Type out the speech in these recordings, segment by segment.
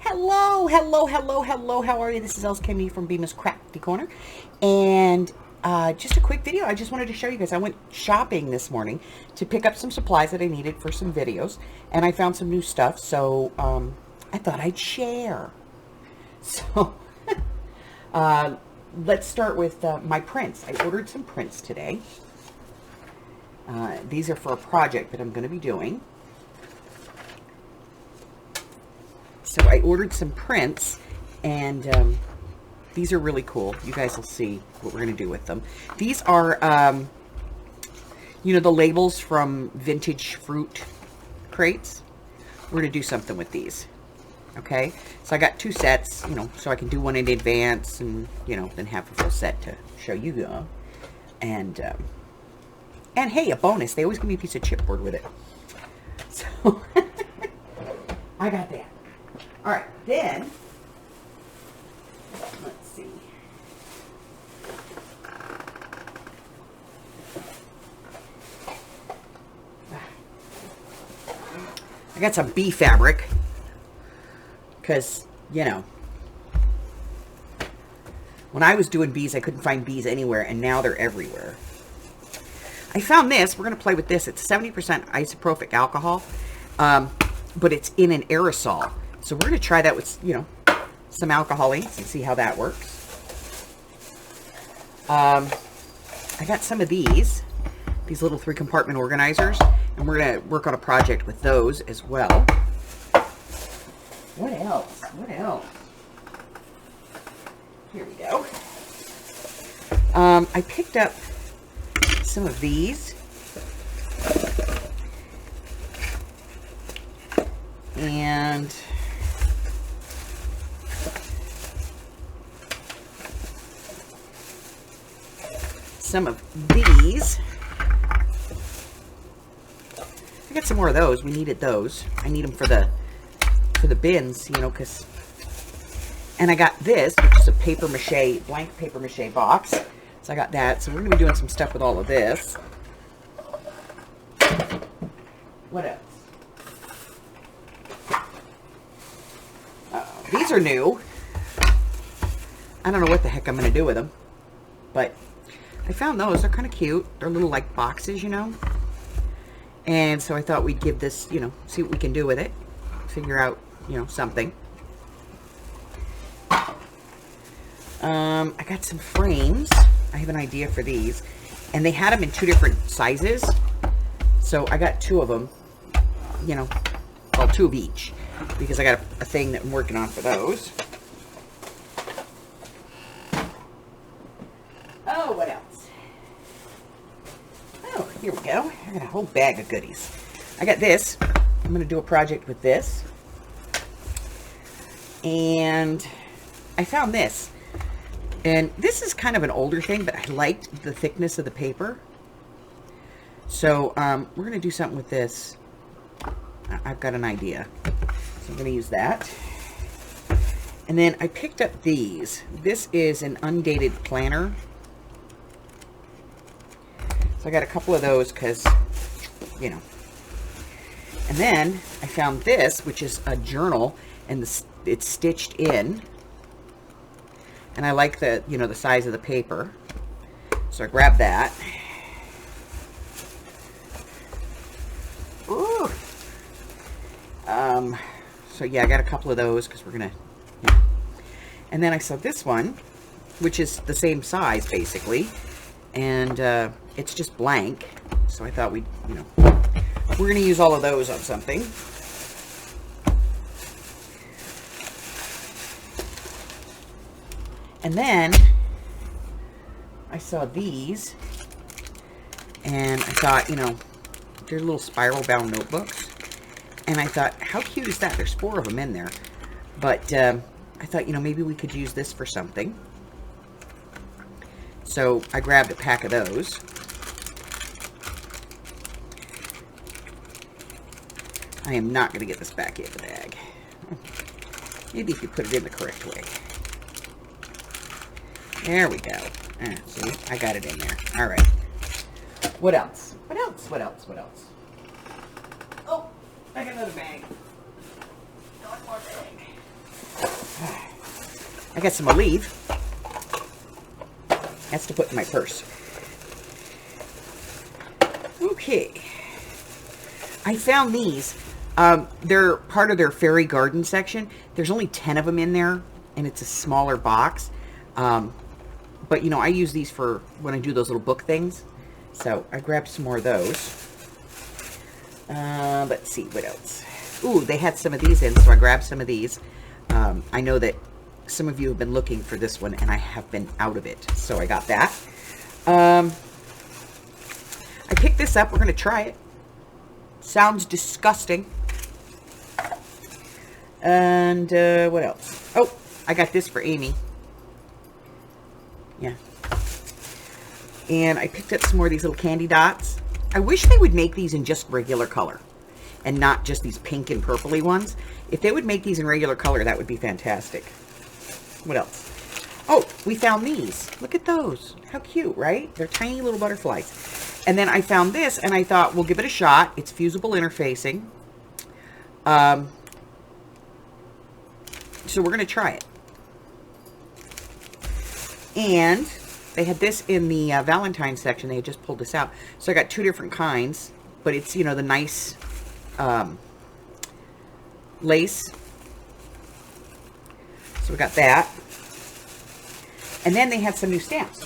Hello, hello, hello, hello. How are you? This is Els Kimmy from Bemis Crafty Corner. And just a quick video. I just wanted to show you guys. I went shopping this morning to pick up some supplies that I needed for some videos. And I found some new stuff. So I thought I'd share. So let's start with my prints. I ordered some prints today. These are for a project that I'm going to be doing. So I ordered some prints, and these are really cool. You guys will see what we're going to do with them. These are, you know, the labels from vintage fruit crates. We're going to do something with these. Okay? So I got two sets, you know, so I can do one in advance and, you know, then have a full set to show you guys. And hey, a bonus. They always give me a piece of chipboard with it. So, I got that. All right, then, let's see. I got some bee fabric because, you know, when I was doing bees, I couldn't find bees anywhere, and now they're everywhere. I found this. We're going to play with this. It's 70% isopropyl alcohol, but it's in an aerosol. So we're going to try that with, you know, some alcohol inks and see how that works. I got some of these little 3-compartment organizers, and we're going to work on a project with those as well. What else? What else? Here we go. I picked up some of these. And some of these. I got some more of those. We needed those. I need them for the bins, you know, because. And I got this, which is a paper mache, blank paper mache box. So I got that. So we're going to be doing some stuff with all of this. What else? These are new. I don't know what the heck I'm going to do with them, but I found those. They're kind of cute. They're little like boxes, you know. And so I thought we'd give this, you know, see what we can do with it. Figure out, you know, something. I got some frames. I have an idea for these. And they had them in 2 different sizes. So I got 2 of them, you know, well, 2 of each. Because I got a thing that I'm working on for those. Oh, what else? Oh, here we go. I got a whole bag of goodies. I got this. I'm going to do a project with this. And I found this. And this is kind of an older thing, but I liked the thickness of the paper. So we're going to do something with this. I've got an idea. So I'm going to use that. And then I picked up these. This is an undated planner. So I got a couple of those because, you know. And then I found this, which is a journal, and it's stitched in. And I like the, you know, the size of the paper. So I grabbed that. Ooh. So yeah, I got a couple of those because we're gonna, you know. And then I saw this one, which is the same size basically, and it's just blank. So I thought we'd, you know, we're gonna use all of those on something. And then I saw these, and I thought, you know, they're little spiral bound notebooks. And I thought, how cute is that? There's 4 of them in there. But I thought, you know, maybe we could use this for something. So I grabbed a pack of those. I am not going to get this back in the bag. Maybe if you put it in the correct way. There we go. See, I got it in there. All right. What else? What else? What else? What else? Oh, I got another bag. One more bag. I got some Aleve. That's to put in my purse. Okay. I found these. They're part of their fairy garden section. There's only 10 of them in there, and it's a smaller box. But, you know, I use these for when I do those little book things. So I grabbed some more of those. Let's see, what else? Ooh, they had some of these in, so I grabbed some of these. I know that some of you have been looking for this one, and I have been out of it. So I got that. I picked this up. We're going to try it. Sounds disgusting. And what else? Oh, I got this for Amy. Yeah. And I picked up some more of these little candy dots. I wish they would make these in just regular color and not just these pink and purpley ones. If they would make these in regular color, that would be fantastic. What else? Oh, we found these. Look at those. How cute, right? They're tiny little butterflies. And then I found this, and I thought, we'll give it a shot. It's fusible interfacing. So we're going to try it. And they had this in the Valentine's section. They had just pulled this out. So I got two different kinds. But it's, you know, the nice lace. So we got that. And then they had some new stamps.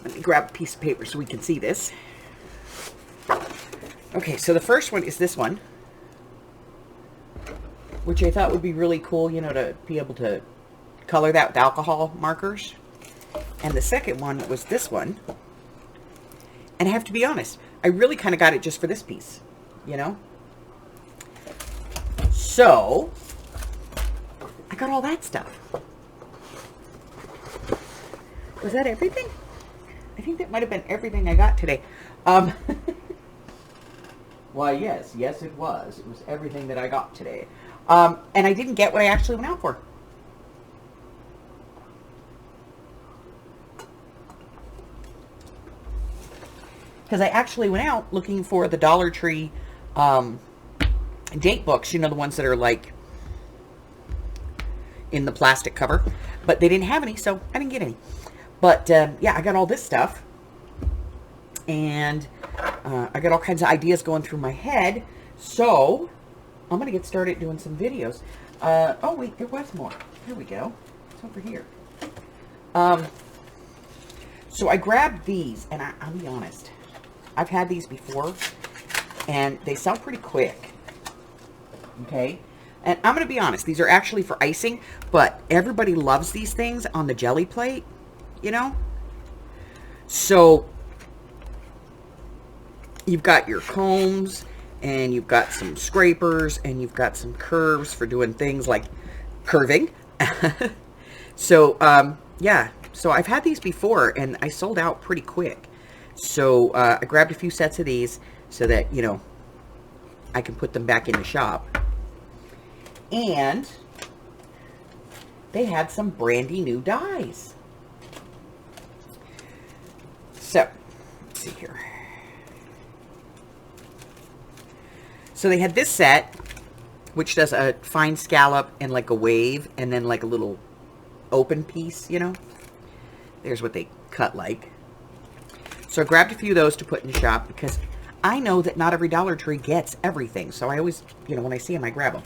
Let me grab a piece of paper so we can see this. Okay, so the first one is this one, which I thought would be really cool, you know, to be able to color that with alcohol markers. And the second one was this one. And I have to be honest, I really kind of got it just for this piece, you know? So, I got all that stuff. Was that everything? I think that might have been everything I got today. Why, yes. Yes, it was. It was everything that I got today. And I didn't get what I actually went out for. Because I actually went out looking for the Dollar Tree date books. You know, the ones that are like in the plastic cover. But they didn't have any, so I didn't get any. But, yeah, I got all this stuff. And I got all kinds of ideas going through my head. So, I'm going to get started doing some videos. Oh, wait, there was more. Here we go. It's over here. So, I grabbed these, and I'll be honest. I've had these before, and they sell pretty quick. Okay? And I'm going to be honest. These are actually for icing, but everybody loves these things on the jelly plate. You know? So, you've got your combs, and you've got some scrapers, and you've got some curves for doing things like curving. So, yeah. So, I've had these before, and I sold out pretty quick. So, I grabbed a few sets of these so that, you know, I can put them back in the shop. And they had some brandy new dies. So, let's see here. So they had this set, which does a fine scallop and like a wave, and then like a little open piece, you know. There's what they cut like. So I grabbed a few of those to put in the shop because I know that not every Dollar Tree gets everything. So I always, you know, when I see them, I grab them.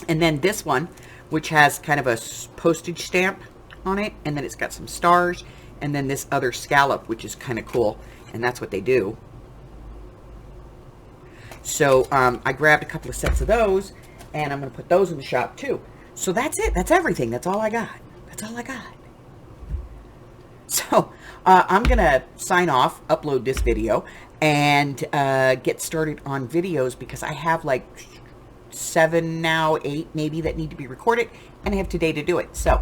And then this one, which has kind of a postage stamp on it, and then it's got some stars. And then this other scallop, which is kind of cool. And that's what they do. So I grabbed a couple of sets of those. And I'm going to put those in the shop too. So that's it. That's everything. That's all I got. That's all I got. So I'm going to sign off, upload this video, and get started on videos. Because I have like 7 now, 8 maybe that need to be recorded. And I have today to do it. So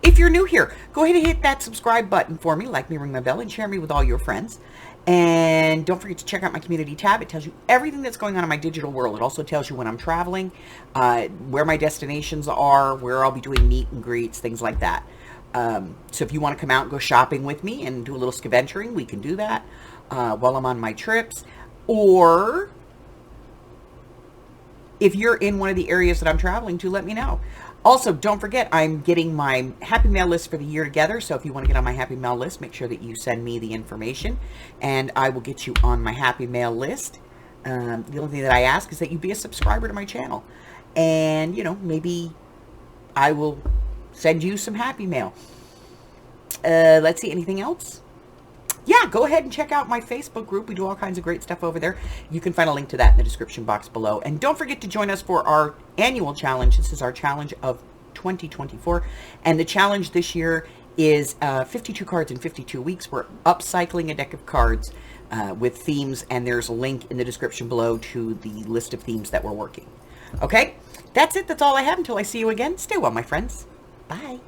if you're new here, go ahead and hit that subscribe button for me. Like me, ring my bell, and share me with all your friends. And don't forget to check out my community tab. It tells you everything that's going on in my digital world. It also tells you when I'm traveling, where my destinations are, where I'll be doing meet and greets, things like that. So if you want to come out and go shopping with me and do a little scaventuring, we can do that while I'm on my trips. Or if you're in one of the areas that I'm traveling to, let me know. Also, don't forget, I'm getting my Happy Mail list for the year together. So if you want to get on my Happy Mail list, make sure that you send me the information, and I will get you on my Happy Mail list. The only thing that I ask is that you be a subscriber to my channel. And, you know, maybe I will send you some Happy Mail. Let's see, anything else? Yeah, go ahead and check out my Facebook group. We do all kinds of great stuff over there. You can find a link to that in the description box below. And don't forget to join us for our annual challenge. This is our challenge of 2024. And the challenge this year is 52 cards in 52 weeks. We're upcycling a deck of cards with themes. And there's a link in the description below to the list of themes that we're working. Okay, that's it. That's all I have until I see you again. Stay well, my friends. Bye.